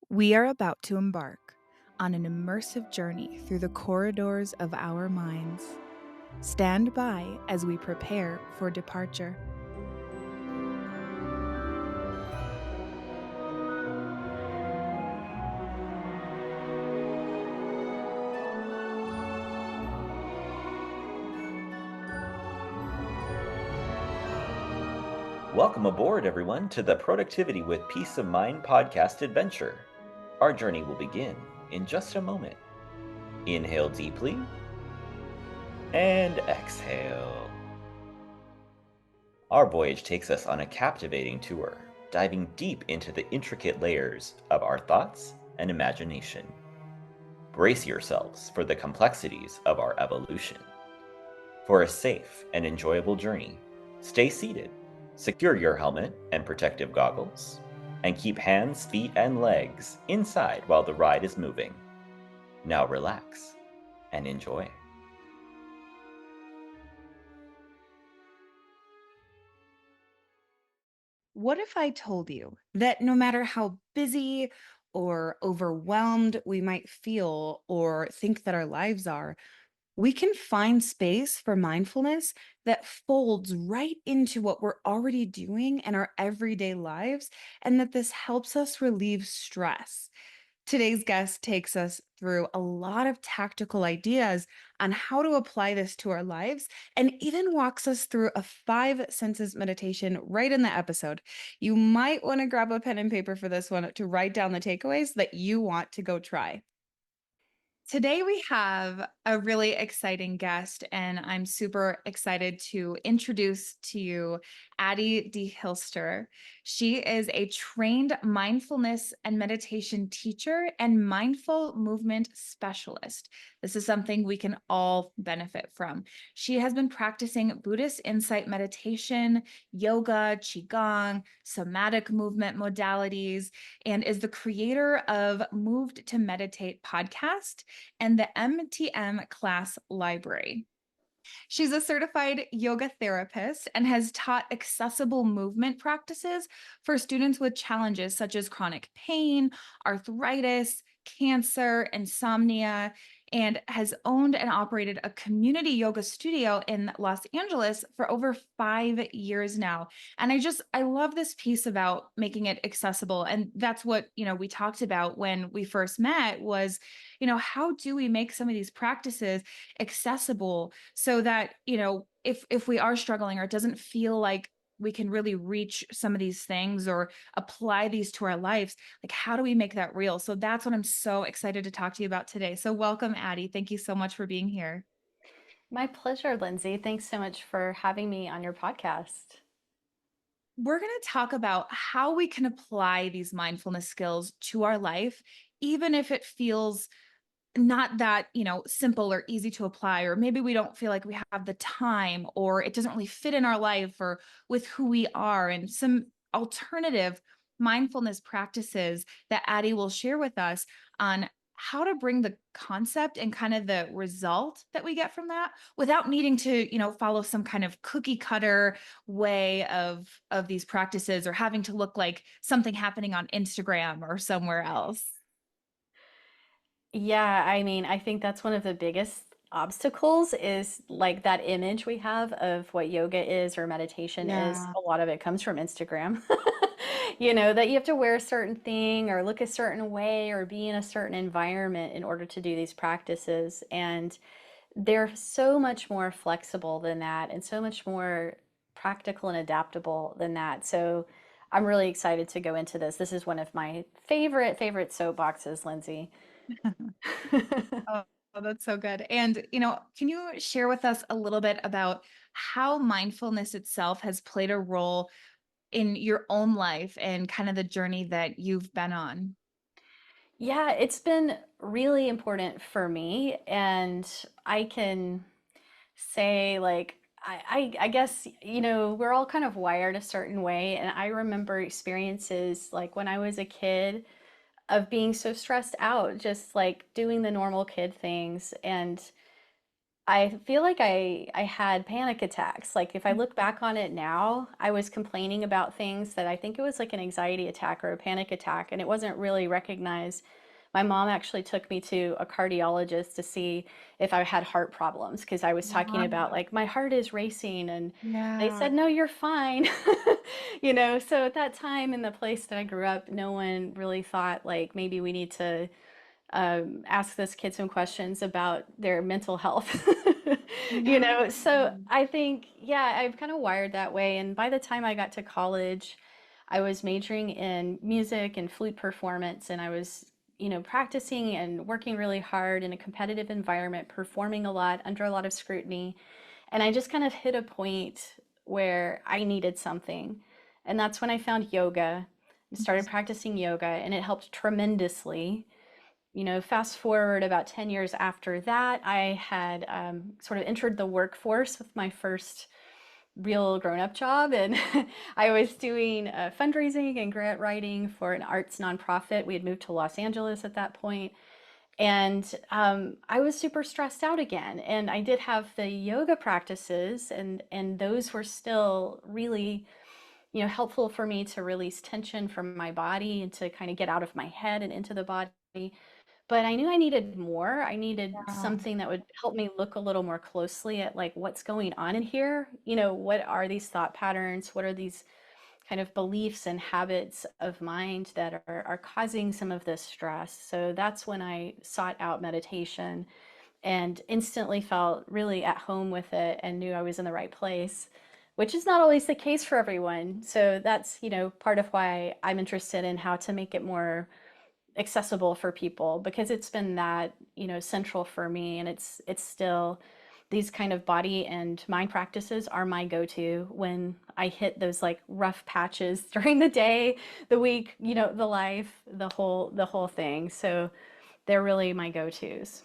We are about to embark on an immersive journey through the corridors of our minds. Stand by as we prepare for departure. Welcome aboard, everyone, to the Productivity with Peace of Mind podcast adventure. Our journey will begin in just a moment. Inhale deeply and exhale. Our voyage takes us on a captivating tour, diving deep into the intricate layers of our thoughts and imagination. Brace yourselves for the complexities of our evolution. For a safe and enjoyable journey, stay seated, secure your helmet and protective goggles, and keep hands, feet, and legs inside while the ride is moving. Now relax and enjoy. What if I told you that no matter how busy or overwhelmed we might feel or think that our lives are, we can find space for mindfulness that folds right into what we're already doing in our everyday lives, and that this helps us relieve stress? Today's guest takes us through a lot of tactical ideas on how to apply this to our lives and even walks us through a five senses meditation right in the episode. You might want to grab a pen and paper for this one to write down the takeaways that you want to go try. Today, we have a really exciting guest, and I'm super excited to introduce to you Addie deHilster. She is a trained mindfulness and meditation teacher and mindful movement specialist. This is something we can all benefit from. She has been practicing Buddhist insight meditation, yoga, qigong, somatic movement modalities, and is the creator of Moved to Meditate podcast and the MTM class library. She's a certified yoga therapist and has taught accessible movement practices for students with challenges such as chronic pain, arthritis, cancer, insomnia, and has owned and operated a community yoga studio in Los Angeles for over 5 years now. And I love this piece about making it accessible. And that's what, we talked about when we first met was, how do we make some of these practices accessible so that, if we are struggling or it doesn't feel like we can really reach some of these things or apply these to our lives, like how do we make that real? So that's what I'm so excited to talk to you about today. So welcome, Addie. Thank you so much for being here. My pleasure, Lindsay. Thanks so much for having me on your podcast. We're going to talk about how we can apply these mindfulness skills to our life, even if it feels not that, simple or easy to apply, or maybe we don't feel like we have the time, or it doesn't really fit in our life or with who we are, and some alternative mindfulness practices that Addie will share with us on how to bring the concept and kind of the result that we get from that without needing to, follow some kind of cookie cutter way of these practices or having to look like something happening on Instagram or somewhere else. Yeah, I mean, I think that's one of the biggest obstacles is like that image we have of what yoga is or meditation is. Yeah. A lot of it comes from Instagram. You know, that you have to wear a certain thing or look a certain way or be in a certain environment in order to do these practices. And they're so much more flexible than that and so much more practical and adaptable than that. So I'm really excited to go into this. This is one of my favorite soapboxes, Lindsay. Oh, that's so good. And, can you share with us a little bit about how mindfulness itself has played a role in your own life and kind of the journey that you've been on? Yeah, it's been really important for me, and I can say like I guess we're all kind of wired a certain way, and I remember experiences like when I was a kid of being so stressed out, just like doing the normal kid things, and I feel like I had panic attacks. Like if I look back on it now, I was complaining about things that I think it was like an anxiety attack or a panic attack, and it wasn't really recognized. My mom actually took me to a cardiologist to see if I had heart problems because I was talking Wow. about like my heart is racing, and they Yeah. said, "No, you're fine." You know, so at that time in the place that I grew up, no one really thought like maybe we need to ask this kid some questions about their mental health. You Yeah. know, so I think, yeah, I've kind of wired that way. And by the time I got to college, I was majoring in music and flute performance, and I was, practicing and working really hard in a competitive environment, performing a lot under a lot of scrutiny. And I just kind of hit a point where I needed something. And that's when I found yoga. I started practicing yoga, and it helped tremendously. Fast forward about 10 years after that, I had sort of entered the workforce with my first real grown-up job. And I was doing fundraising and grant writing for an arts nonprofit. We had moved to Los Angeles at that point. And I was super stressed out again. And I did have the yoga practices, and those were still really, helpful for me to release tension from my body and to kind of get out of my head and into the body. But I knew I needed more. I needed Yeah. something that would help me look a little more closely at like what's going on in here. What are these thought patterns? What are these kind of beliefs and habits of mind that are causing some of this stress? So that's when I sought out meditation and instantly felt really at home with it and knew I was in the right place, which is not always the case for everyone. So that's, part of why I'm interested in how to make it more accessible for people, because it's been that, central for me. And it's still, these kind of body and mind practices are my go-to when I hit those like rough patches during the day, the week, the life, the whole thing. So they're really my go-tos.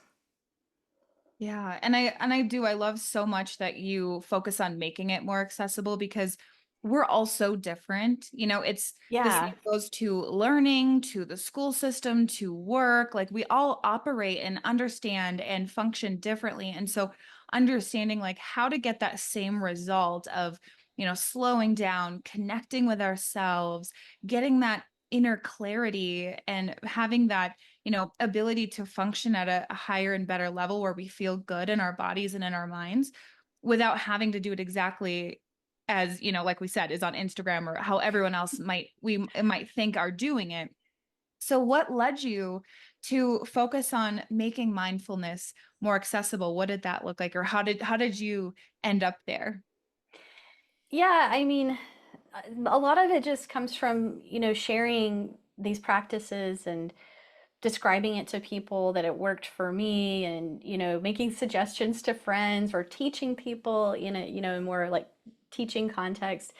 Yeah, and I love so much that you focus on making it more accessible because we're all so different. It's the same Yeah. goes to learning, to the school system, to work. Like we all operate and understand and function differently. And so understanding like how to get that same result of, slowing down, connecting with ourselves, getting that inner clarity and having that ability to function at a higher and better level where we feel good in our bodies and in our minds without having to do it exactly as, like we said, is on Instagram or how everyone else might think are doing it. So what led you to focus on making mindfulness more accessible? What did that look like? Or how did you end up there? Yeah, I mean, a lot of it just comes from, sharing these practices and describing it to people that it worked for me, and making suggestions to friends or teaching people in a more like teaching context,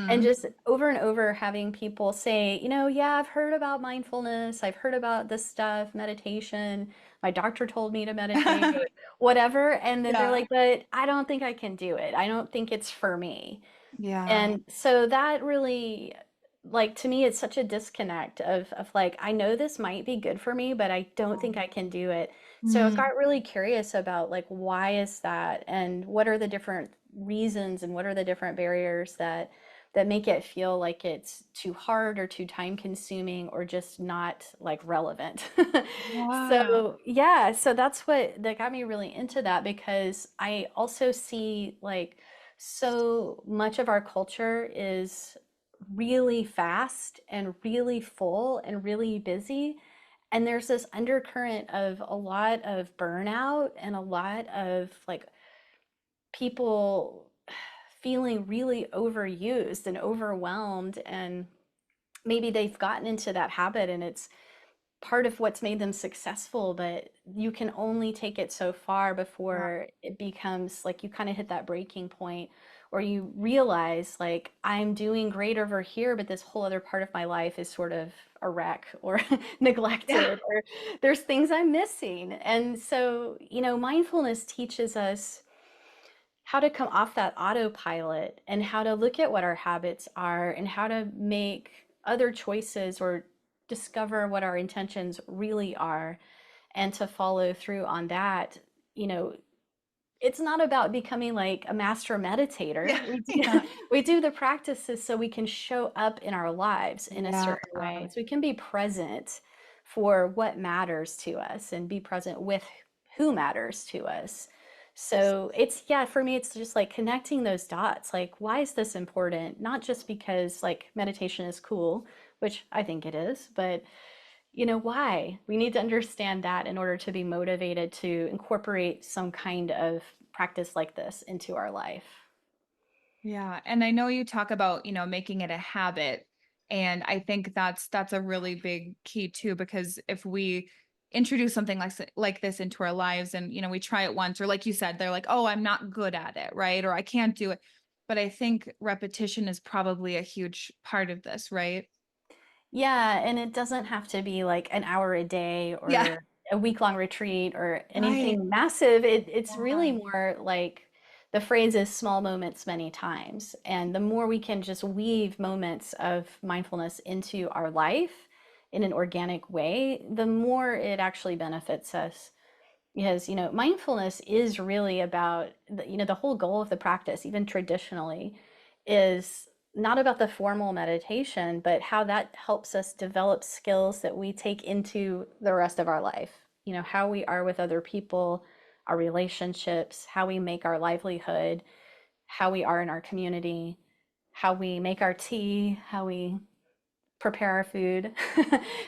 and Hmm. just over and over having people say, yeah, I've heard about mindfulness, I've heard about this stuff, meditation, my doctor told me to meditate, or whatever, and then they're Yeah. like, but I don't think I can do it, I don't think it's for me. Yeah. And so that really, like, to me, it's such a disconnect of like, I know this might be good for me, but I don't think I can do it. So I Mm. got really curious about like, why is that? And what are the different reasons and what are the different barriers that make it feel like it's too hard or too time consuming or just not like relevant. Yeah. So yeah, so that's what that got me really into that, because I also see like so much of our culture is really fast and really full and really busy. And there's this undercurrent of a lot of burnout and a lot of like people feeling really overused and overwhelmed. And maybe they've gotten into that habit and it's part of what's made them successful, but you can only take it so far before it becomes like you kind of hit that breaking point, or you realize like I'm doing great over here, but this whole other part of my life is sort of a wreck or Yeah. neglected, or there's things I'm missing. And so, mindfulness teaches us how to come off that autopilot and how to look at what our habits are and how to make other choices or discover what our intentions really are and to follow through on that, you know, it's not about becoming like a master meditator. Yeah. We do, Yeah. we do the practices so we can show up in our lives in a Yeah. certain way. So we can be present for what matters to us and be present with who matters to us. So it's, yeah, for me, it's just like connecting those dots. Like, why is this important? Not just because like meditation is cool, which I think it is, but why? We need to understand that in order to be motivated to incorporate some kind of practice like this into our life. Yeah, and I know you talk about, making it a habit, and I think that's a really big key too, because if we introduce something like this into our lives and, we try it once, or like you said, they're like, "Oh, I'm not good at it," right? Or I can't do it. But I think repetition is probably a huge part of this, right? Yeah, and it doesn't have to be like an hour a day Yeah. or a week-long retreat or Right. anything massive. It's really Yeah. more like the phrase is small moments many times. And the more we can just weave moments of mindfulness into our life in an organic way, the more it actually benefits us. Because, mindfulness is really about, the whole goal of the practice, even traditionally, is not about the formal meditation, but how that helps us develop skills that we take into the rest of our life. How we are with other people, our relationships, how we make our livelihood, how we are in our community, how we make our tea, how we prepare our food,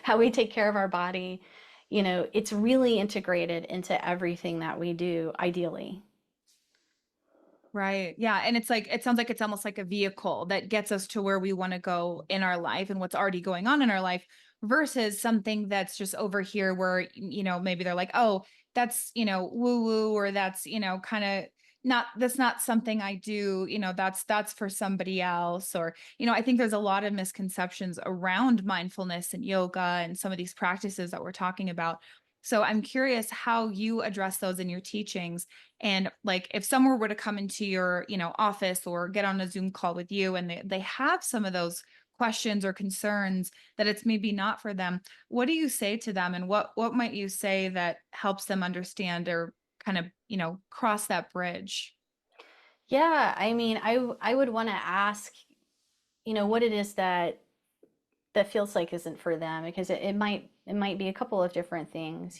how we take care of our body. It's really integrated into everything that we do, ideally. Right. Yeah. And it's like, it sounds like it's almost like a vehicle that gets us to where we want to go in our life and what's already going on in our life versus something that's just over here where, maybe they're like, oh, that's, woo woo, or that's, kind of that's not something I do, that's for somebody else. Or, I think there's a lot of misconceptions around mindfulness and yoga and some of these practices that we're talking about. So I'm curious how you address those in your teachings, and like if someone were to come into your, office or get on a Zoom call with you and they have some of those questions or concerns that it's maybe not for them, what do you say to them, and what might you say that helps them understand or kind of, cross that bridge? Yeah, I mean, I would want to ask, what it is that feels like isn't for them, because it might be a couple of different things.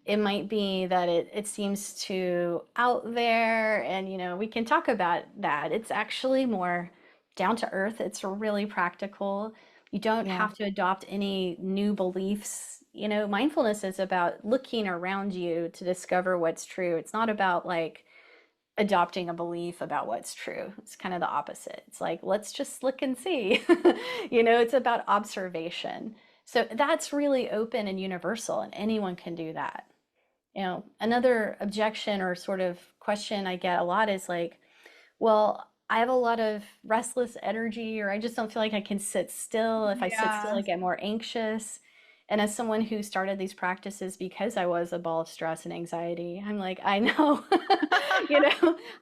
It might be that it seems too out there, and we can talk about that. It's actually more down to earth. It's really practical. You don't Yeah. have to adopt any new beliefs. Mindfulness is about looking around you to discover what's true. It's not about like adopting a belief about what's true. It's kind of the opposite. It's like, let's just look and see. It's about observation. So that's really open and universal, and anyone can do that. Another objection or sort of question I get a lot is like, well, I have a lot of restless energy, or I just don't feel like I can sit still. If I sit still, Yeah. I get more anxious. And as someone who started these practices because I was a ball of stress and anxiety, I'm like, I know,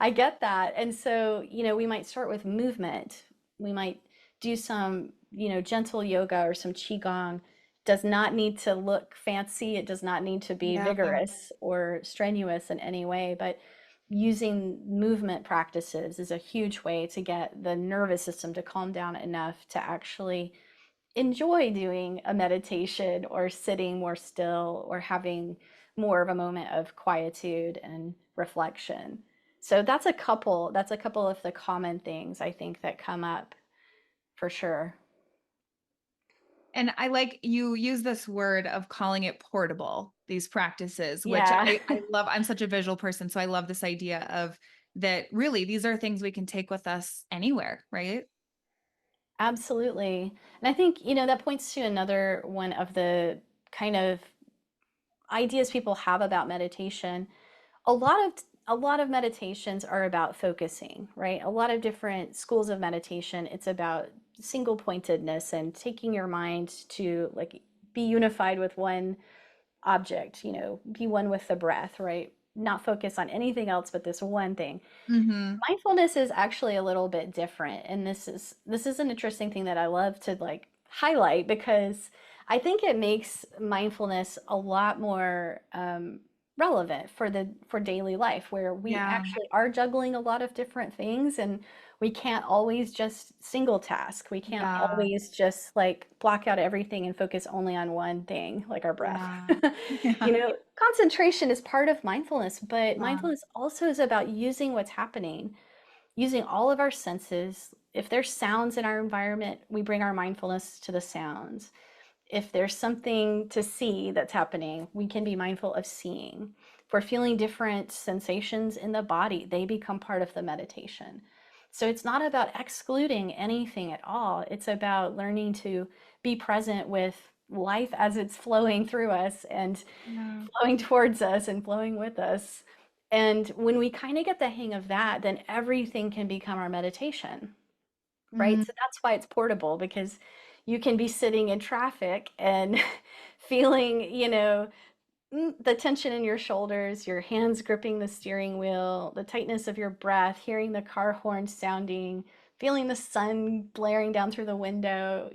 I get that. And so, we might start with movement. We might do some, gentle yoga or some qigong. Does not need to look fancy. It does not need to be Yeah. vigorous or strenuous in any way, but using movement practices is a huge way to get the nervous system to calm down enough to actually enjoy doing a meditation or sitting more still or having more of a moment of quietude and reflection. So that's a couple of the common things I think that come up for sure. And I like you use this word of calling it portable, these practices, which Yeah. I love. I'm such a visual person, so I love this idea of that really these are things we can take with us anywhere, right? Absolutely. And I think, that points to another one of the kind of ideas people have about meditation. A lot of meditations are about focusing, right? A lot of different schools of meditation, it's about single pointedness and taking your mind to like be unified with one object, be one with the breath, right? Not focus on anything else but this one thing. Mhm. Mindfulness is actually a little bit different, and this is an interesting thing that I love to like highlight, because I think it makes mindfulness a lot more relevant for daily life, where we Yeah. actually are juggling a lot of different things, and we can't always just single task. We can't Yeah. always just like block out everything and focus only on one thing, like our breath. Yeah. Yeah. Concentration is part of mindfulness, but Yeah. mindfulness also is about using what's happening, using all of our senses. If there's sounds in our environment, we bring our mindfulness to the sounds. If there's something to see that's happening, we can be mindful of seeing. If we're feeling different sensations in the body, they become part of the meditation. So it's not about excluding anything at all. It's about learning to be present with life as it's flowing through us and Yeah. flowing towards us and flowing with us. And when we kind of get the hang of that, then everything can become our meditation, right? Mhm. So that's why it's portable, because you can be sitting in traffic and feeling, the tension in your shoulders, your hands gripping the steering wheel, the tightness of your breath, hearing the car horn sounding, feeling the sun blaring down through the window.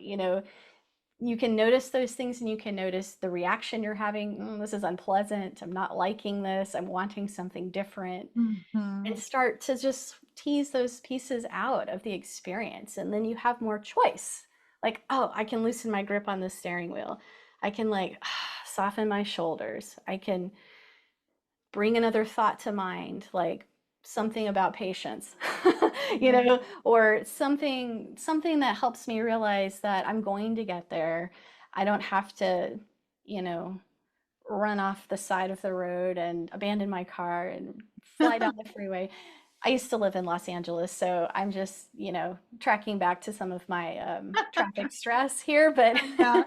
You can notice those things, and you can notice the reaction you're having. This is unpleasant. I'm not liking this. I'm wanting something different. And Mhm. start to just tease those pieces out of the experience. And then you have more choice. Like, oh, I can loosen my grip on the steering wheel. I can like soften my shoulders. I can bring another thought to mind, like something about patience, Yeah. or something that helps me realize that I'm going to get there. I don't have to, you know, run off the side of the road and abandon my car and fly down the freeway. I used to live in Los Angeles, so I'm just, tracking back to some of my traffic stress here. But, Yeah.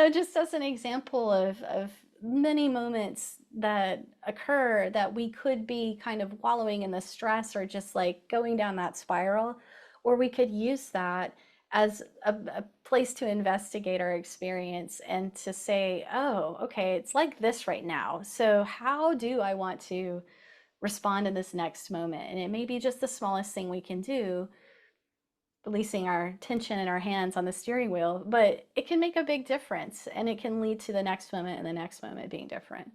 just as an example of many moments that occur that we could be kind of wallowing in the stress or just like going down that spiral, or we could use that as a place to investigate our experience and to say, oh, okay, it's like this right now. So, how do I want to respond in this next moment? And it may be just the smallest thing we can do, releasing our tension in our hands on the steering wheel, but it can make a big difference, and it can lead to the next moment and the next moment being different.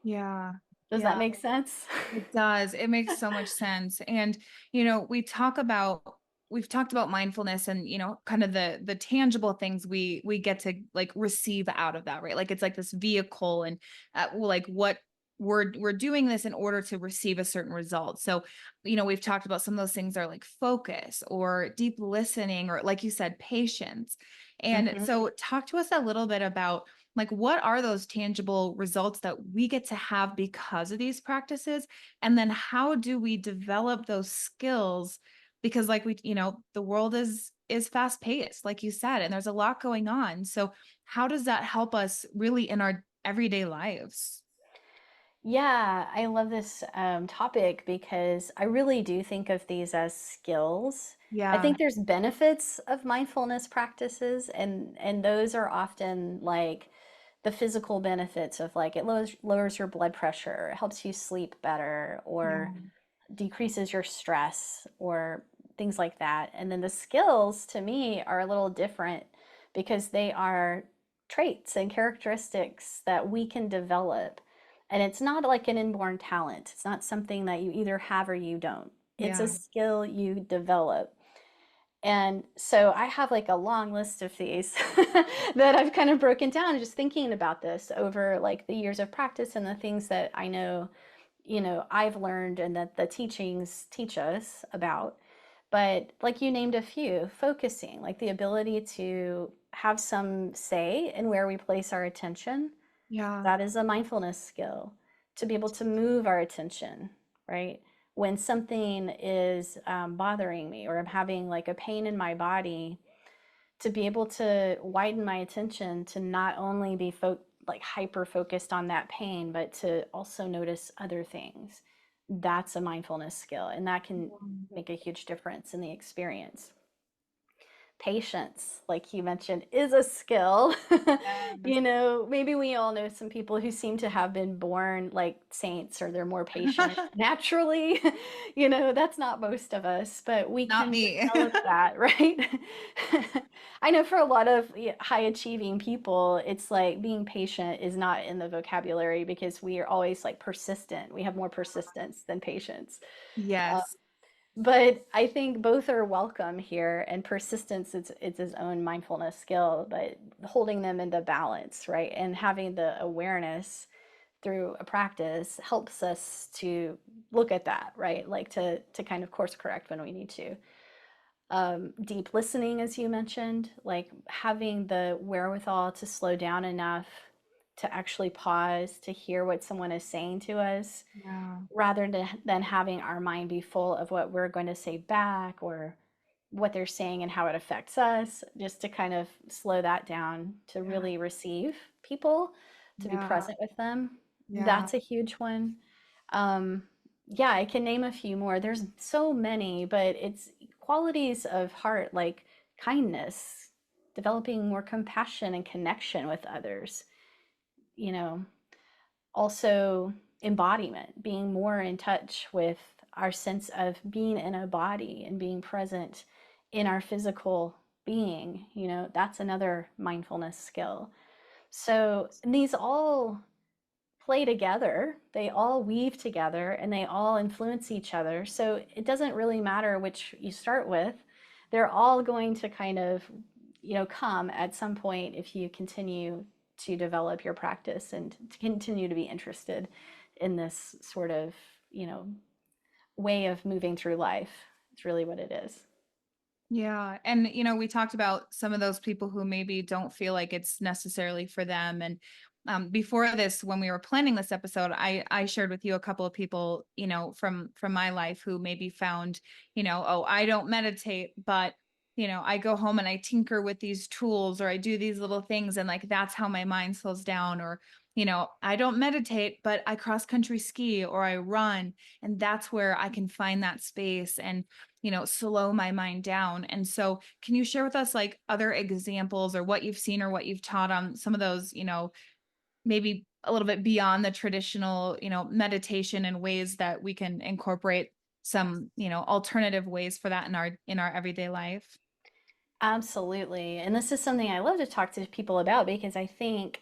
Yeah. Does that Yeah. make sense? It does. It makes so much sense. And, we've talked about mindfulness and, kind of the tangible things we get to like receive out of that, right? Like it's like this vehicle and like what we're doing this in order to receive a certain result. So, we've talked about some of those things are like focus or deep listening or like you said, patience. And Mhm. so talk to us a little bit about like what are those tangible results that we get to have because of these practices, and then how do we develop those skills, because like the world is fast paced like you said, and there's a lot going on. So how does that help us really in our everyday lives? Yeah, I love this topic because I really do think of these as skills. I Yeah. think there's benefits of mindfulness practices, and those are often like the physical benefits of like it lowers your blood pressure, it helps you sleep better, or Yeah. decreases your stress, or things like that. And then the skills to me are a little different because they are traits and characteristics that we can develop. And it's not like an inborn talent. It's not something that you either have or you don't. It's a Yeah. skill you develop. And so I have like a long list of these that I've kind of broken down just thinking about this over like the years of practice and the things that I know, I've learned and that the teachings teach us about. But like you named a few, focusing, like the ability to have some say in where we place our attention, Yeah. that is a mindfulness skill. To be able to move our attention, right? When something is bothering me, or I'm having like a pain in my body, to be able to widen my attention to not only be like hyper focused on that pain, but to also notice other things. That's a mindfulness skill, and that can make a huge difference in the experience. patience, like you mentioned, is a skill. Yes. You know, maybe we all know some people who seem to have been born like saints or they're more patient naturally. You know, that's not most of us, but we Not can me. develop that, right? I know for a lot of high achieving people, it's like being patient is not in the vocabulary because we are always like persistent. We have more persistence than patience. Yes. But I think both are welcome here, and persistence it's its own mindfulness skill, but holding them into balance, right? And having the awareness through a practice helps us to look at that, right? Like to kind of course correct when we need to. Deep listening, as you mentioned, like having the wherewithal to slow down enough to actually pause to hear what someone is saying to us Yeah. rather than having our mind be full of what we're going to say back or what they're saying and how it affects us, just to kind of slow that down to Yeah. really receive people, to be Yeah. present with them. Yeah. That's a huge one. Um, yeah, I can name a few more. There's so many, but it's qualities of heart like kindness, developing more compassion and connection with others, you know, also embodiment, being more in touch with our sense of being in a body and being present in our physical being. You know, that's another mindfulness skill. So these all play together, they all weave together, and they all influence each other. So it doesn't really matter which you start with. They're all going to kind of, you know, come at some point if you continue to develop your practice and to continue to be interested in this sort of, you know, way of moving through life. It's really what it is. Yeah. And, we talked about some of those people who maybe don't feel like it's necessarily for them. And before this, when we were planning this episode, I shared with you a couple of people, from my life who maybe found, oh, I don't meditate, but I go home and I tinker with these tools or I do these little things and like that's how my mind slows down. Or, I don't meditate, but I cross country ski or I run. And that's where I can find that space and slow my mind down. And so, can you share with us like other examples or what you've seen or what you've taught on some of those, maybe a little bit beyond the traditional, meditation and ways that we can incorporate some, alternative ways for that in our everyday life? Absolutely. And this is something I love to talk to people about because I think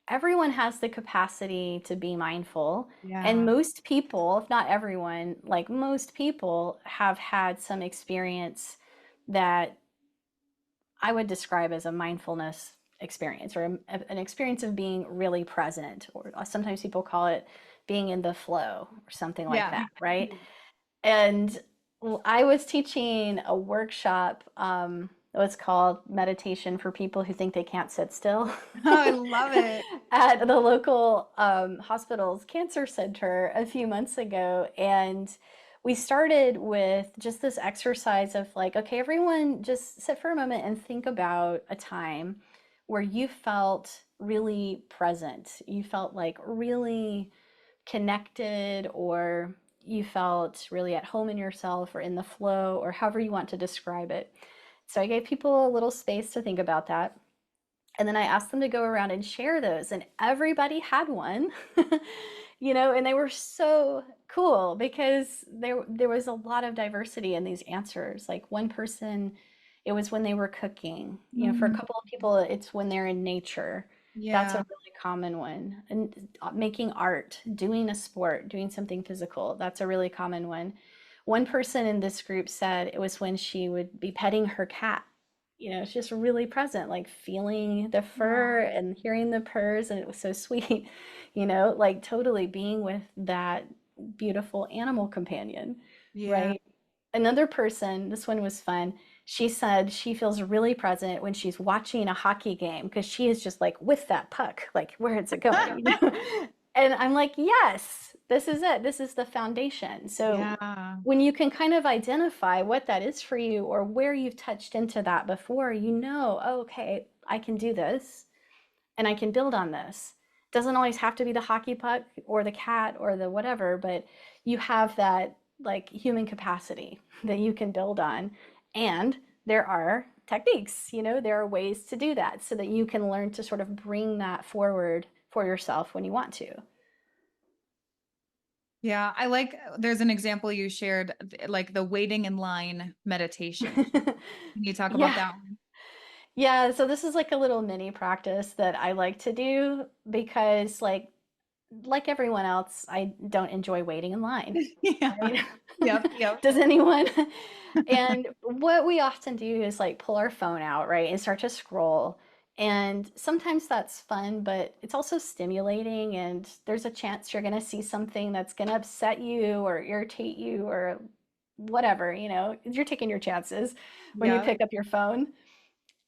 everyone has the capacity to be mindful. And Yeah. most people, if not everyone, like most people have had some experience that I would describe as a mindfulness experience or an experience of being really present, or sometimes people call it being in the flow or something like Yeah. that, right? And I was teaching a workshop that was called Meditation for People Who Think They Can't Sit Still Oh, I love it. at the local hospital's cancer center a few months ago. And we started with just this exercise of like, okay, everyone just sit for a moment and think about a time where you felt really present. You felt like really connected, or you felt really at home in yourself or in the flow, or however you want to describe it. So I gave people a little space to think about that. And then I asked them to go around and share those, and everybody had one. You know, and they were so cool because there was a lot of diversity in these answers. Like one person, it was when they were cooking. You know, for a Mm, couple of people, it's when they're in nature. That's a yeah. really common one. And making art, doing a sport, doing something physical, that's a really common one. One person in this group said it was when she would be petting her cat. You know, it's just really present, like feeling the fur Oh, and hearing the purrs, and it was so sweet, you know, like totally being with that beautiful animal companion, yeah. right? Another person, this one was fun. She said she feels really present when she's watching a hockey game because she is just like with that puck, like where is it going? You know? And I'm like, yes, this is it. This is the foundation. So Yeah. when you can kind of identify what that is for you or where you've touched into that before, you know, oh, okay, I can do this and I can build on this. It doesn't always have to be the hockey puck or the cat or the whatever, but you have that like human capacity that you can build on. And there are techniques. There are ways to do that so that you can learn to sort of bring that forward for yourself when you want to. Yeah, I like there's an example you shared, like the waiting in line meditation. Can you talk about Yeah. that one? Yeah, so this is like a little mini practice that I like to do because like everyone else, I don't enjoy waiting in line, Yeah. right? Yep, yep. Does anyone? And what we often do is like pull our phone out, right, and start to scroll. And sometimes that's fun, but it's also stimulating, and there's a chance you're going to see something that's going to upset you or irritate you or whatever, you're taking your chances when you Yeah. pick up your phone.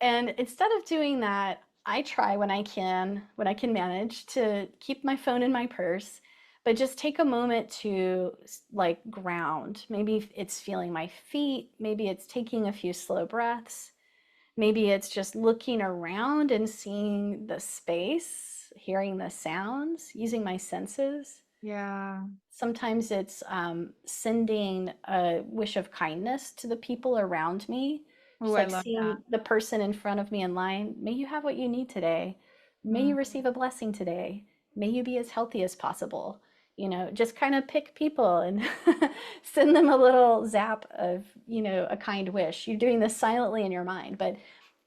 And instead of doing that, I try when I can manage to keep my phone in my purse, but just take a moment to like ground. Maybe it's feeling my feet, maybe it's taking a few slow breaths, maybe it's just looking around and seeing the space, hearing the sounds, using my senses. Yeah. Sometimes it's sending a wish of kindness to the people around me. Oh, Just I like love that. seeing the person in front of me in line. May you have what you need today. May you Mm. receive a blessing today. May you be as healthy as possible. Just kind of pick people and send them a little zap of, a kind wish. You're doing this silently in your mind, but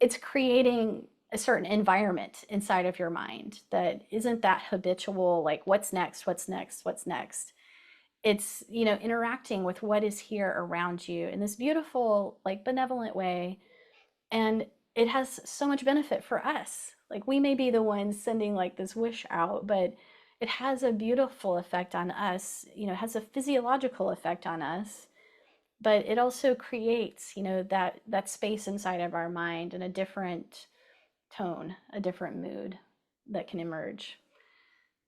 it's creating a certain environment inside of your mind that isn't that habitual, like what's next, what's next, what's next. It's interacting with what is here around you in this beautiful, like benevolent way. And it has so much benefit for us. Like we may be the ones sending like this wish out, but it has a beautiful effect on us. It has a physiological effect on us, but it also creates that space inside of our mind and a different tone, a different mood that can emerge.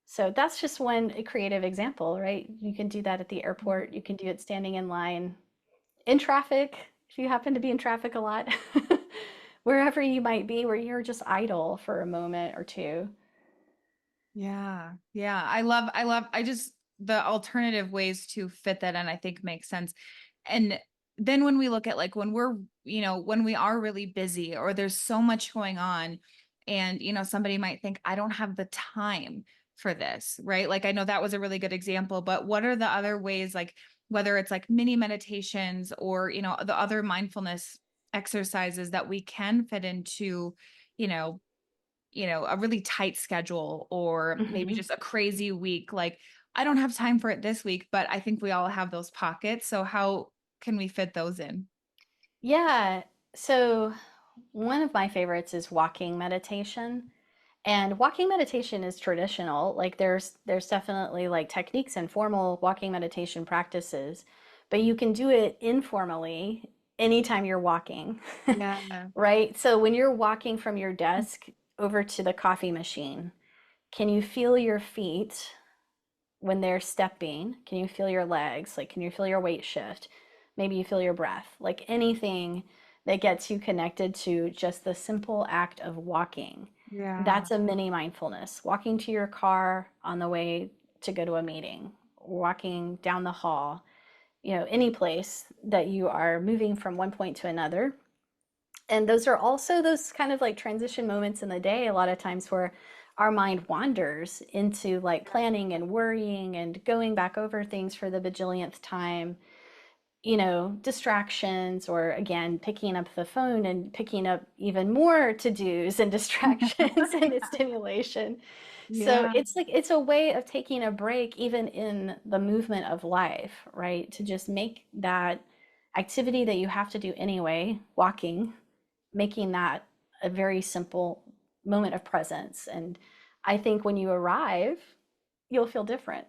So that's just one creative example, right? You can do that at the airport. You can do it standing in line, in traffic, if you happen to be in traffic a lot, wherever you might be, where you're just idle for a moment or two. Yeah. Yeah. I just, the alternative ways to fit that in, I think makes sense. And then when we look at like when we're, when we are really busy or there's so much going on and, somebody might think, I don't have the time for this, right? Like I know that was a really good example, but what are the other ways, like whether it's like mini meditations or, the other mindfulness exercises that we can fit into, you know, a really tight schedule or maybe Mhm. just a crazy week. Like, I don't have time for it this week, but I think we all have those pockets. So how can we fit those in? Yeah. So one of my favorites is walking meditation. And walking meditation is traditional. Like there's definitely like techniques and formal walking meditation practices, but you can do it informally anytime you're walking. Yeah. Right? So when you're walking from your desk over to the coffee machine, can you feel your feet when they're stepping? Can you feel your legs? Like, can you feel your weight shift? Maybe you feel your breath. Like anything that gets you connected to just the simple act of walking. Yeah. That's a mini mindfulness. Walking to your car on the way to go to a meeting, walking down the hall, any place that you are moving from one point to another. And those are also those kind of like transition moments in the day, a lot of times where our mind wanders into like planning and worrying and going back over things for the bajillionth time, distractions, or again, picking up the phone and picking up even more to-dos and distractions and stimulation. So Yeah. it's a way of taking a break even in the movement of life, right? To just make that activity that you have to do anyway, walking, making that a very simple moment of presence. And I think when you arrive, you'll feel different.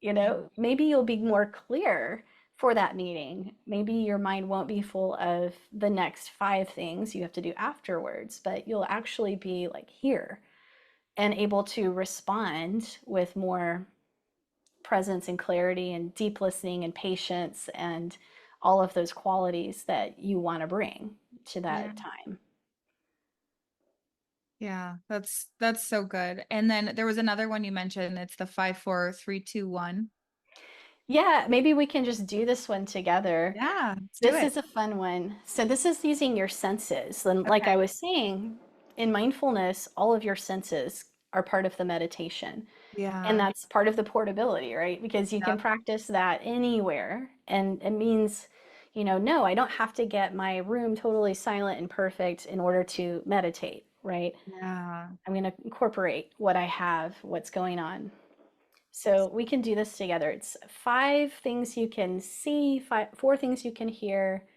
Maybe you'll be more clear for that meeting. Maybe your mind won't be full of the next five things you have to do afterwards, but you'll actually be like here and able to respond with more presence and clarity and deep listening and patience and all of those qualities that you want to bring to Yeah. that time. Yeah. That's so good. And then there was another one you mentioned. It's the 5, 4, 3, 2, 1. Yeah, maybe we can just do this one together. Yeah, let's do This it. is a fun one. So this is using your senses. And like I Okay. was saying, in mindfulness, all of your senses are part of the meditation. And Yeah. that's part of the portability, right? Because you can Yep. practice that anywhere. And it means, no, I don't have to get my room totally silent and perfect in order to meditate, right? Yeah. I'm going to incorporate what I have, what's going on. So we can do this together. It's 5 things you can see, 4 things you can hear,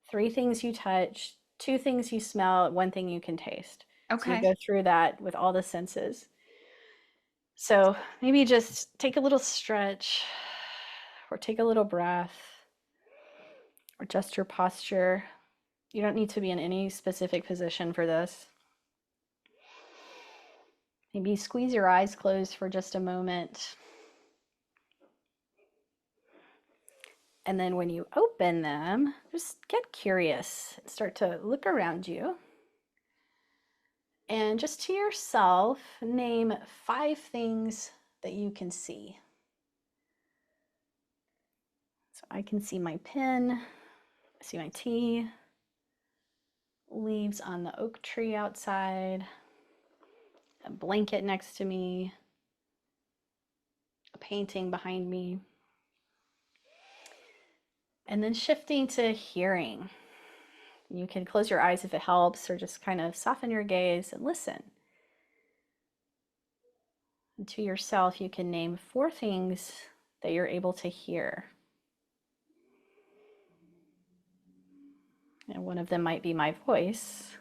3 things you touch, 2 things you smell, 1 thing you can taste. So we Okay. go through that with all the senses. So maybe just take a little stretch or take a little breath or adjust your posture. You don't need to be in any specific position for this. Maybe squeeze your eyes closed for just a moment. And then when you open them, just get curious and start to look around you. And just to yourself, name 5 things that you can see. So I can see my pen, I see my tea, leaves on the oak tree outside, a blanket next to me, a painting behind me. And then shifting to hearing. You can close your eyes if it helps, or just kind of soften your gaze and listen. And to yourself, you can name 4 things that you're able to hear. And one of them might be my voice,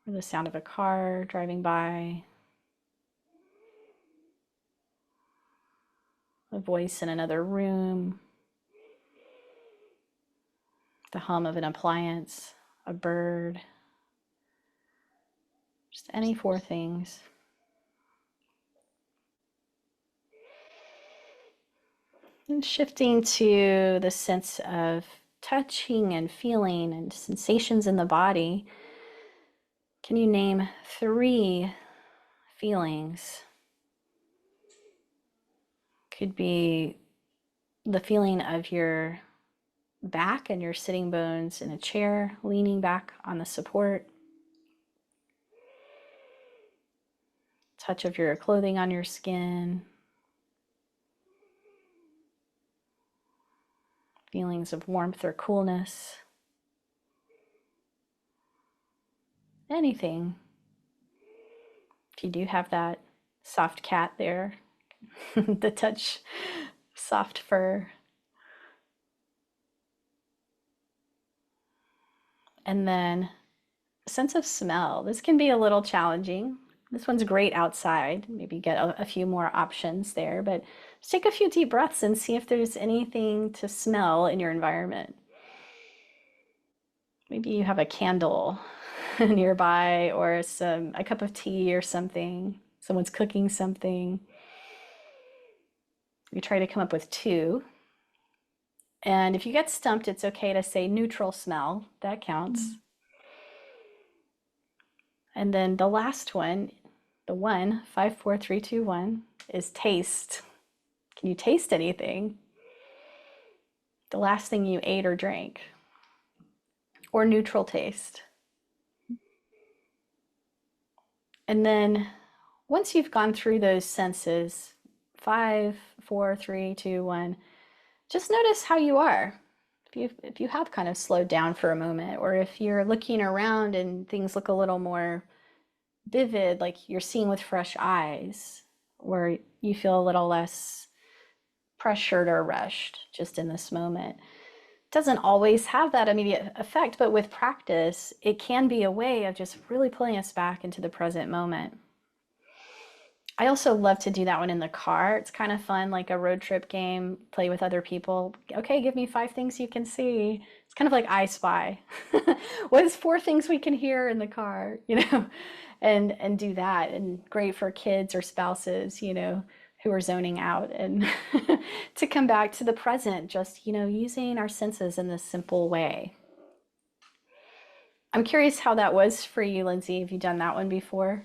or the sound of a car driving by, a voice in another room, the hum of an appliance, a bird, just any 4 things. And shifting to the sense of touching and feeling and sensations in the body, can you name 3 feelings? Could be the feeling of your back and your sitting bones in a chair, leaning back on the support, touch of your clothing on your skin, feelings of warmth or coolness, anything. If you do have that soft cat there, the touch, soft fur. And then a sense of smell. This can be a little challenging. This one's great outside. Maybe get a few more options there, but just take a few deep breaths and see if there's anything to smell in your environment. Maybe you have a candle nearby, or a cup of tea or something. Someone's cooking something. You try to come up with 2. And if you get stumped, it's okay to say neutral smell. That counts. And then the last one, the 5, 4, 3, 2, 1, is taste. Can you taste anything? The last thing you ate or drank, or neutral taste. And then once you've gone through those senses, 5, 4, 3, 2, 1, just notice how you are. If you have kind of slowed down for a moment, or if you're looking around and things look a little more vivid, like you're seeing with fresh eyes, where you feel a little less pressured or rushed just in this moment. It doesn't always have that immediate effect, but with practice, it can be a way of just really pulling us back into the present moment. I also love to do that one in the car. It's kind of fun, like a road trip game, play with other people. Okay, give me 5 things you can see. It's kind of like I Spy. What is 4 things we can hear in the car, and do that. And great for kids or spouses, who are zoning out, and to come back to the present, just, using our senses in this simple way. I'm curious how that was for you, Lindsay. Have you done that one before?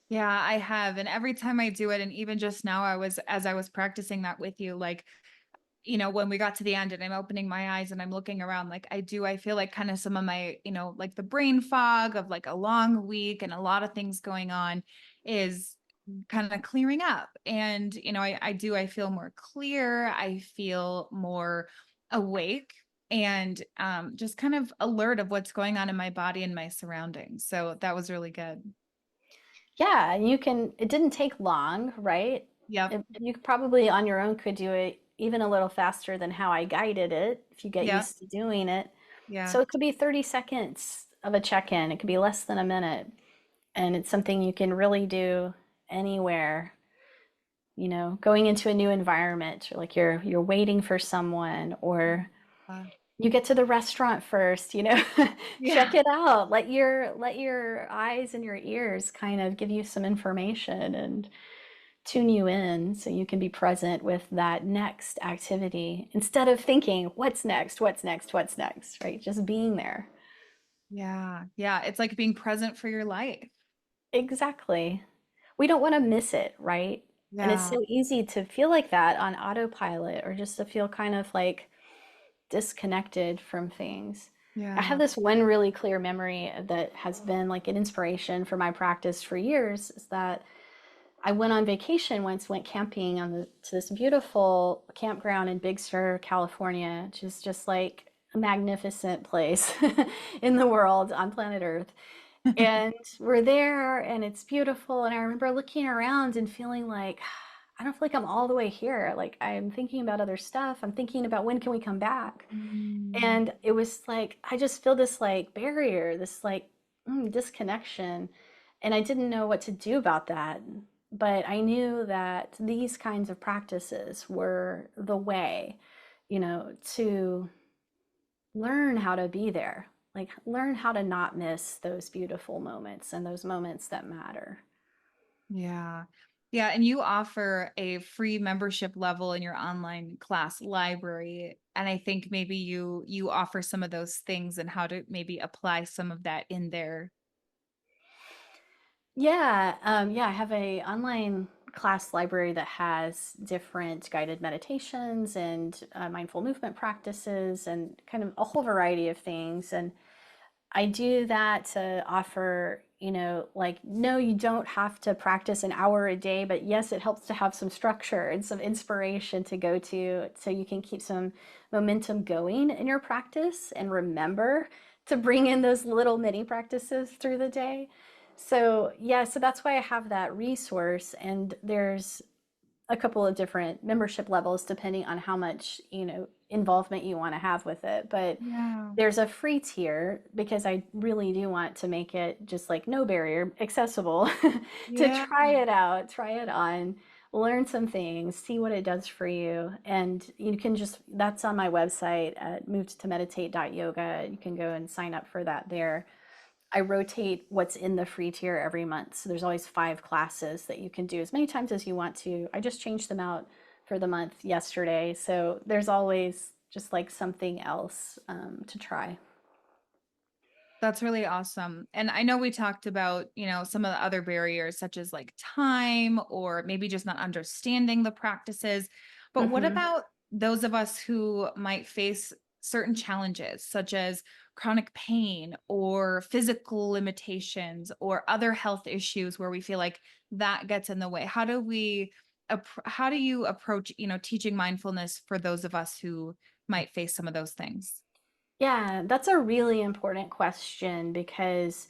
Yeah, I have. And every time I do it, and even just now, as I was practicing that with you, like, when we got to the end and I'm opening my eyes and I'm looking around, like I feel like kind of some of my, like the brain fog of like a long week and a lot of things going on is kind of clearing up. And, I feel more clear. I feel more awake and just kind of alert of what's going on in my body and my surroundings. So that was really good. Yeah, and it didn't take long, right? Yep. You probably on your own could do it even a little faster than how I guided it if you get Yep. used to doing it. Yeah. So it could be 30 seconds of a check-in. It could be less than a minute. And it's something you can really do anywhere, going into a new environment, or like you're waiting for someone, or Uh, you get to the restaurant first, check yeah. it out. Let your eyes and your ears kind of give you some information and tune you in so you can be present with that next activity instead of thinking, what's next? What's next? What's next? Right? Just being there. Yeah. Yeah. It's like being present for your life. Exactly. We don't want to miss it, right? And it's Yeah. so easy to feel like that on autopilot or just to feel kind of like disconnected from things. I have Yeah. this one really clear memory that has been like an inspiration for my practice for years is that I went on vacation once, went camping to this beautiful campground in Big Sur, California, which is just like a magnificent place in the world on planet Earth. And we're there and it's beautiful. And I remember looking around and feeling like, I don't feel like I'm all the way here. Like I'm thinking about other stuff. I'm thinking about when can we come back? Mm, And it was like, I just feel this like barrier, this like disconnection. And I didn't know what to do about that. But I knew that these kinds of practices were the way, to learn how to be there, like learn how to not miss those beautiful moments and those moments that matter. yeah. Yeah. And you offer a free membership level in your online class library. And I think maybe you offer some of those things and how to maybe apply some of that in there. Yeah, I have a online class library that has different guided meditations and mindful movement practices and kind of a whole variety of things. And I do that to offer, like, no, you don't have to practice an hour a day, but yes, it helps to have some structure and some inspiration to go to so you can keep some momentum going in your practice and remember to bring in those little mini practices through the day. So, yeah, so that's why I have that resource. And there's a couple of different membership levels depending on how much, involvement you want to have with it. But Yeah. there's a free tier because I really do want to make it just like no barrier, accessible to Yeah. try it out, try it on, learn some things, see what it does for you. And you can just, that's on my website at movedtomeditate.yoga. You can go and sign up for that there. I rotate what's in the free tier every month. So there's always 5 classes that you can do as many times as you want to. I just changed them out for the month yesterday. So there's always just like something else to try. That's really awesome. And I know we talked about, some of the other barriers such as like time or maybe just not understanding the practices. But what Hmm. about those of us who might face certain challenges such as chronic pain or physical limitations or other health issues where we feel like that gets in the way? How do you approach, teaching mindfulness for those of us who might face some of those things? Yeah, that's a really important question because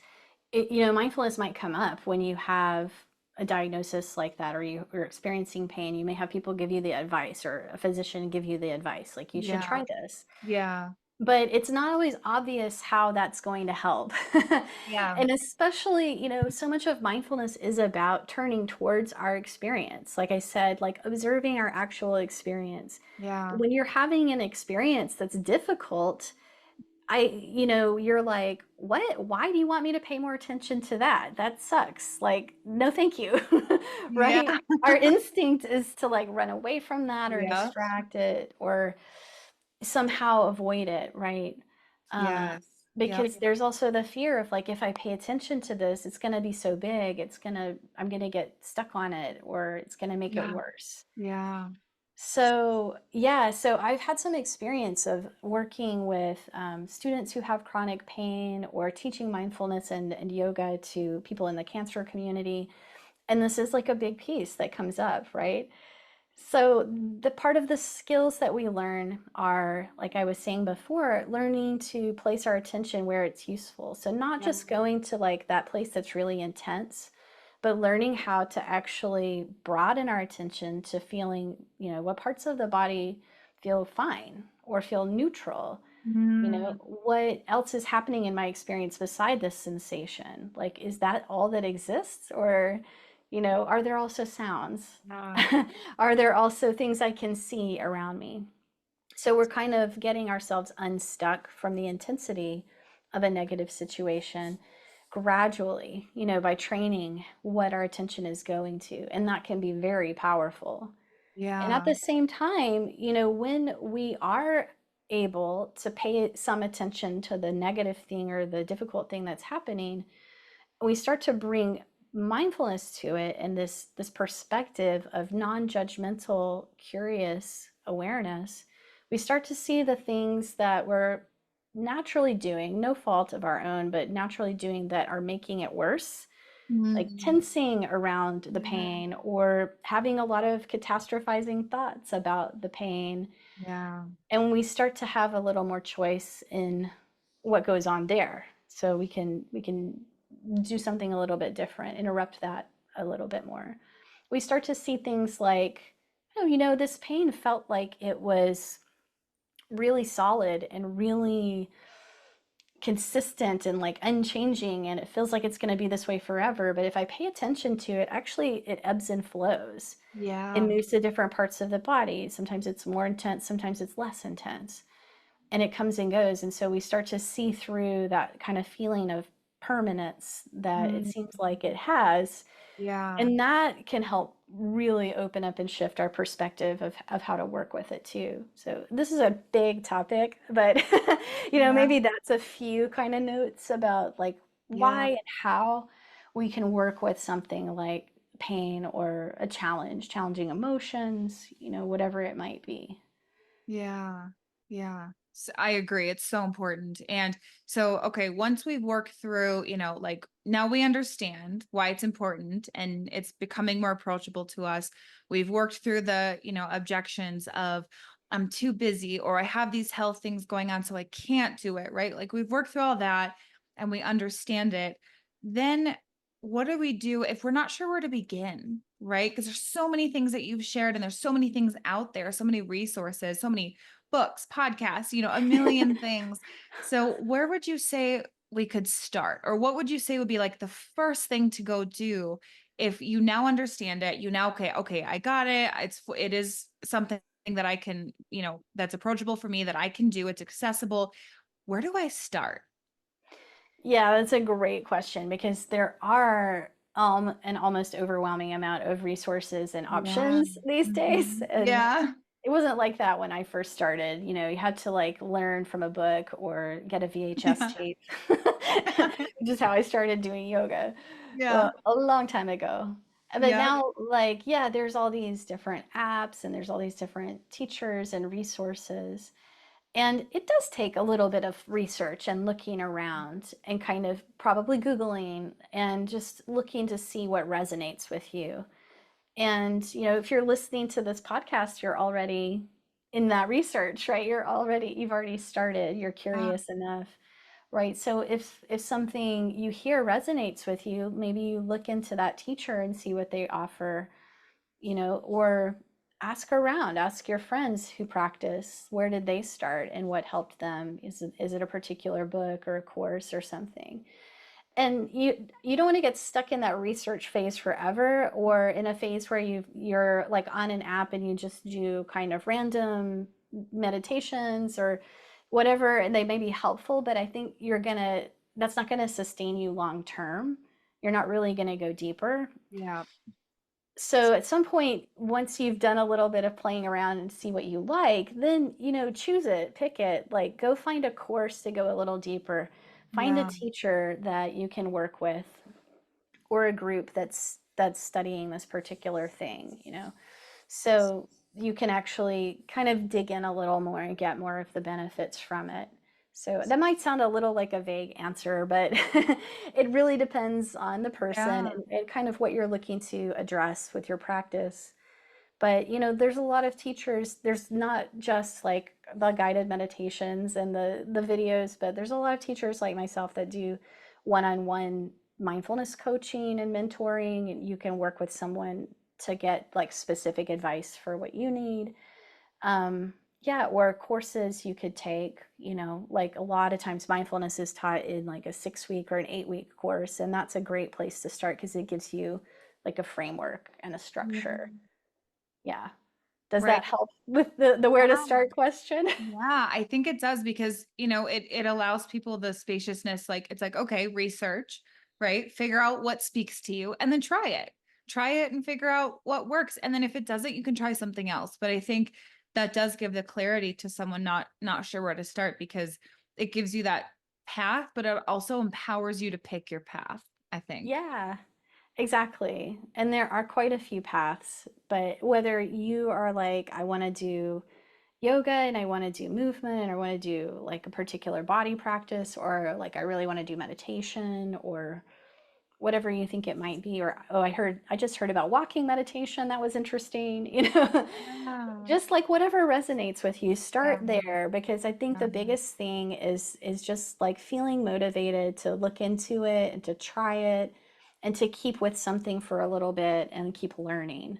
mindfulness might come up when you have a diagnosis like that or you're experiencing pain. You may have people give you the advice or a physician give you the advice, like you should Yeah. try this. Yeah. But it's not always obvious how that's going to help. Yeah. And especially, so much of mindfulness is about turning towards our experience. Like I said, like observing our actual experience. Yeah. When you're having an experience that's difficult, you're like, what? Why do you want me to pay more attention to that? That sucks. Like, no, thank you. Yeah. Right? Our instinct is to like run away from that or Yeah. distract it or somehow avoid it, right? Um, Yes. Yep. because there's also the fear of like, if I pay attention to this, it's going to be so big, I'm going to get stuck on it, or it's going to make it Yeah. worse. Yeah. So, yeah, so I've had some experience of working with students who have chronic pain, or teaching mindfulness and yoga to people in the cancer community. And this is like a big piece that comes up, right? So, the part of the skills that we learn are, like I was saying before, learning to place our attention where it's useful. So, not Yeah. just going to like that place that's really intense, but learning how to actually broaden our attention to feeling, what parts of the body feel fine or feel neutral. Mm, What else is happening in my experience beside this sensation? Like, is that all that exists? Or, are there also sounds? yeah. Are there also things I can see around me? So we're kind of getting ourselves unstuck from the intensity of a negative situation gradually, by training what our attention is going to. And that can be very powerful. And at Yeah. the same time, when we are able to pay some attention to the negative thing or the difficult thing that's happening, we start to bring mindfulness to it, and this perspective of non-judgmental, curious awareness. We start to see the things that we're naturally doing, no fault of our own, but naturally doing, that are making it worse, like Mm, tensing around the yeah. pain, or having a lot of catastrophizing thoughts about the pain. Yeah. And we start to have a little more choice in what goes on there. So we can do something a little bit different, interrupt that a little bit more. We start to see things like, oh, this pain felt like it was really solid and really consistent and like unchanging, and it feels like it's going to be this way forever. But if I pay attention to it, actually it ebbs and flows. It Yeah. moves to different parts of the body. Sometimes it's more intense, sometimes it's less intense, and it comes and goes. And so we start to see through that kind of feeling of permanence that it Mm, seems like it has. yeah. And that can help really open up and shift our perspective of how to work with it too. So this is a big topic, but Yeah. maybe that's a few kind of notes about like Yeah. why and how we can work with something like pain or a challenging emotions, whatever it might be. Yeah. Yeah. I agree. It's so important. And so, okay, once we work through, like now we understand why it's important and it's becoming more approachable to us. We've worked through the, objections of I'm too busy or I have these health things going on, so I can't do it, right? Like we've worked through all that and we understand it. Then what do we do if we're not sure where to begin, right? Because there's so many things that you've shared and there's so many things out there, so many resources, so many books, podcasts, a million things. So where would you say we could start? Or what would you say would be like the first thing to go do if you now understand it, okay, I got it. It is something that I can, that's approachable for me, that I can do, it's accessible. Where do I start? Yeah, that's a great question, because there are an almost overwhelming amount of resources and Yeah. options these days. And Yeah. it wasn't like that when I first started. You had to like learn from a book or get a VHS Yeah. tape, which is how I started doing yoga. Yeah. Well, a long time ago. But Yep. now, like, yeah, there's all these different apps and there's all these different teachers and resources. And it does take a little bit of research and looking around and kind of probably Googling and just looking to see what resonates with you. And, if you're listening to this podcast, you're already in that research, right? You've already started, you're Yeah. curious enough, right? So if something you hear resonates with you, maybe you look into that teacher and see what they offer, or ask around, ask your friends who practice, where did they start and what helped them? Is it a particular book or a course or something? And you don't want to get stuck in that research phase forever, or in a phase where you're like on an app and you just do kind of random meditations or whatever, and they may be helpful, but I think that's not gonna sustain you long term. You're not really gonna go deeper. Yeah. So at some point, once you've done a little bit of playing around and see what you like, then, choose it, pick it, like go find a course to go a little deeper. Find a Yeah. teacher that you can work with or a group that's studying this particular thing. So you can actually kind of dig in a little more and get more of the benefits from it. So that might sound a little like a vague answer, but it really depends on the person Yeah. and kind of what you're looking to address with your practice. But there's a lot of teachers. There's not just like the guided meditations and the videos, but there's a lot of teachers like myself that do one-on-one mindfulness coaching and mentoring, and you can work with someone to get like specific advice for what you need. Yeah, or courses you could take, like a lot of times mindfulness is taught in like a 6 week or an 8 week course, and that's a great place to start because it gives you like a framework and a Yeah. structure. Yeah. Does Right. that help with the where to Yeah. start question? Yeah, I think it does because, it allows people the spaciousness, like it's like, okay, research, right? Figure out what speaks to you and then try it. Try it and figure out what works. And then if it doesn't, you can try something else. But I think that does give the clarity to someone not sure where to start because it gives you that path, but it also empowers you to pick your path, I think. Yeah, exactly. And there are quite a few paths, but whether you are like, I want to do yoga and I want to do movement and I want to do like a particular body practice, or like I really want to do meditation, or whatever you think it might be, or oh, I just heard about walking meditation, that was interesting, Yeah. just like whatever resonates with you, start Yeah. there, because I think the Yeah. biggest thing is just like feeling motivated to look into it and to try it and to keep with something for a little bit and keep learning.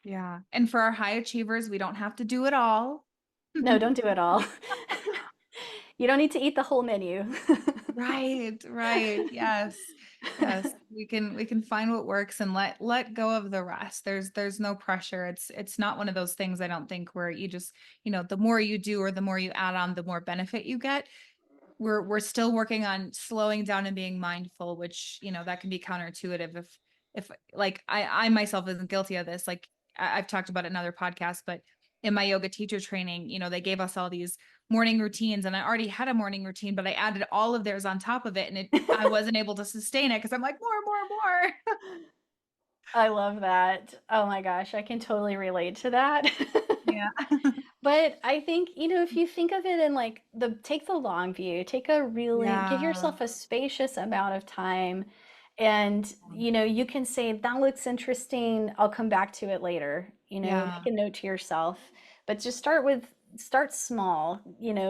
Yeah. And for our high achievers, we don't have to do it all. No, don't do it all. You don't need to eat the whole menu. Right, right. Yes. Yes. We can find what works and let go of the rest. There's no pressure. It's not one of those things I don't think where you just, the more you do or the more you add on, the more benefit you get. We're still working on slowing down and being mindful, which, that can be counterintuitive if like I myself isn't guilty of this. Like I've talked about it in other podcasts, but in my yoga teacher training, they gave us all these morning routines and I already had a morning routine, but I added all of theirs on top of it and I wasn't able to sustain it because I'm like more. I love that. Oh my gosh, I can totally relate to that. Yeah. But I think, if you think of it in like take the long view, give Yeah. yourself a spacious amount of time. And, you can say, that looks interesting. I'll come back to it later, Yeah. make a note to yourself. But just start small,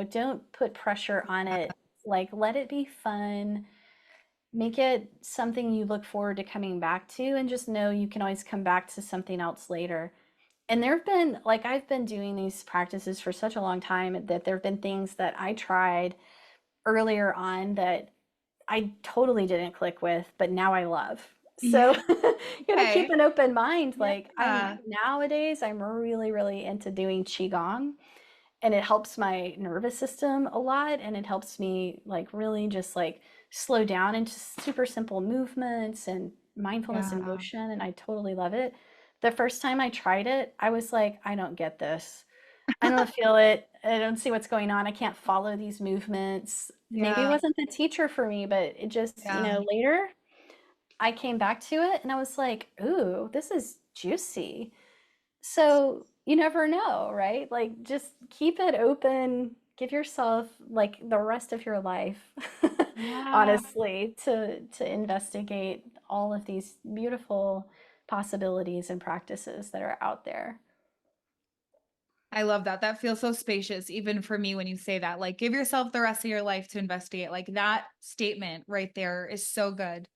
don't put pressure on it. Like, let it be fun. Make it something you look forward to coming back to, and just know you can always come back to something else later. And there have been, like, I've been doing these practices for such a long time that there have been things that I tried earlier on that I totally didn't click with, but now I love. So Yeah. you got to keep Okay. an open mind. Like, Yeah. I'm really, really into doing Qigong, and it helps my nervous system a lot, and it helps me like really just like slow down into super simple movements and mindfulness and Yeah. motion, and I totally love it. The first time I tried it, I was like, I don't get this. I don't feel it. I don't see what's going on. I can't follow these movements. Maybe it Yeah. wasn't the teacher for me, but it just, Yeah. later I came back to it and I was like, ooh, this is juicy. So you never know, right? Like, just keep it open. Give yourself like the rest of your life, Yeah. honestly, to investigate all of these beautiful possibilities and practices that are out there. I love that. That feels so spacious, even for me when you say that. Like, give yourself the rest of your life to investigate. Like, that statement right there is so good.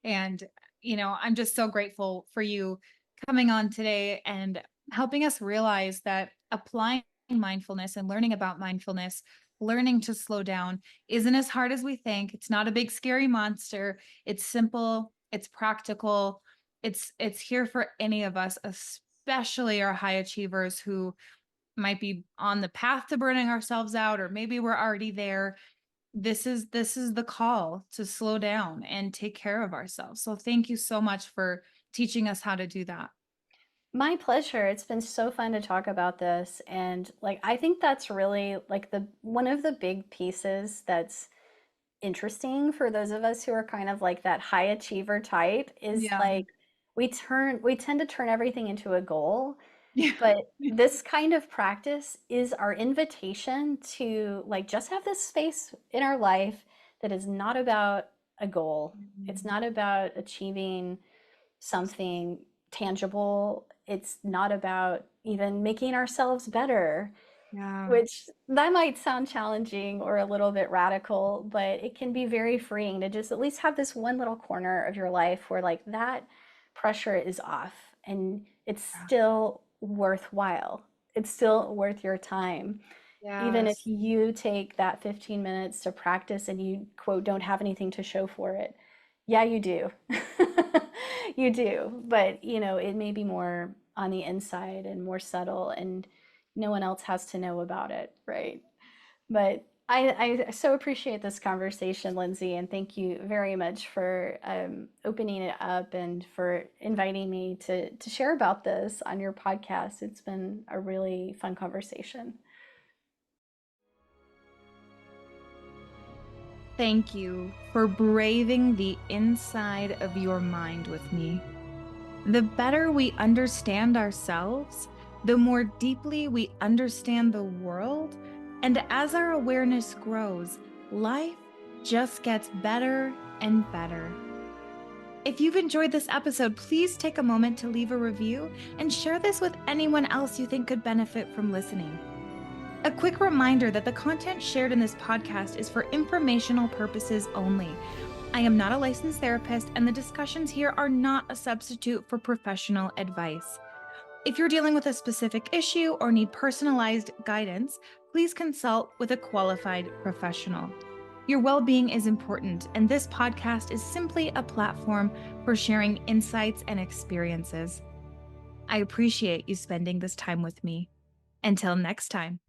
And, I'm just so grateful for you coming on today and helping us realize that applying mindfulness and learning about mindfulness, learning to slow down isn't as hard as we think. It's not a big scary monster. It's simple, it's practical. It's here for any of us, especially our high achievers who might be on the path to burning ourselves out or maybe we're already there. This is the call to slow down and take care of ourselves. So thank you so much for teaching us how to do that. My pleasure. It's been so fun to talk about this. And like, I think that's really like the one of the big pieces that's interesting for those of us who are kind of like that high achiever type is Yeah. like we tend to turn everything into a goal, Yeah. but this kind of practice is our invitation to like just have this space in our life that is not about a goal. It's Mhm. not about achieving something tangible. It's not about even making ourselves better, Yeah. which that might sound challenging or a little bit radical, but it can be very freeing to just at least have this one little corner of your life where like that pressure is off and it's still worthwhile. It's still worth your time. Even if Yes. you take that 15 minutes to practice and you quote don't have anything to show for it. Yeah, you do. You do. But, you know, it may be more on the inside and more subtle and no one else has to know about it, right? But I so appreciate this conversation, Lindsay, and thank you very much for opening it up and for inviting me to share about this on your podcast. It's been a really fun conversation. Thank you for braving the inside of your mind with me. The better we understand ourselves, the more deeply we understand the world. And as our awareness grows, life just gets better and better. If you've enjoyed this episode, please take a moment to leave a review and share this with anyone else you think could benefit from listening. A quick reminder that the content shared in this podcast is for informational purposes only. I am not a licensed therapist, and the discussions here are not a substitute for professional advice. If you're dealing with a specific issue or need personalized guidance, please consult with a qualified professional. Your well being is important, and this podcast is simply a platform for sharing insights and experiences. I appreciate you spending this time with me. Until next time.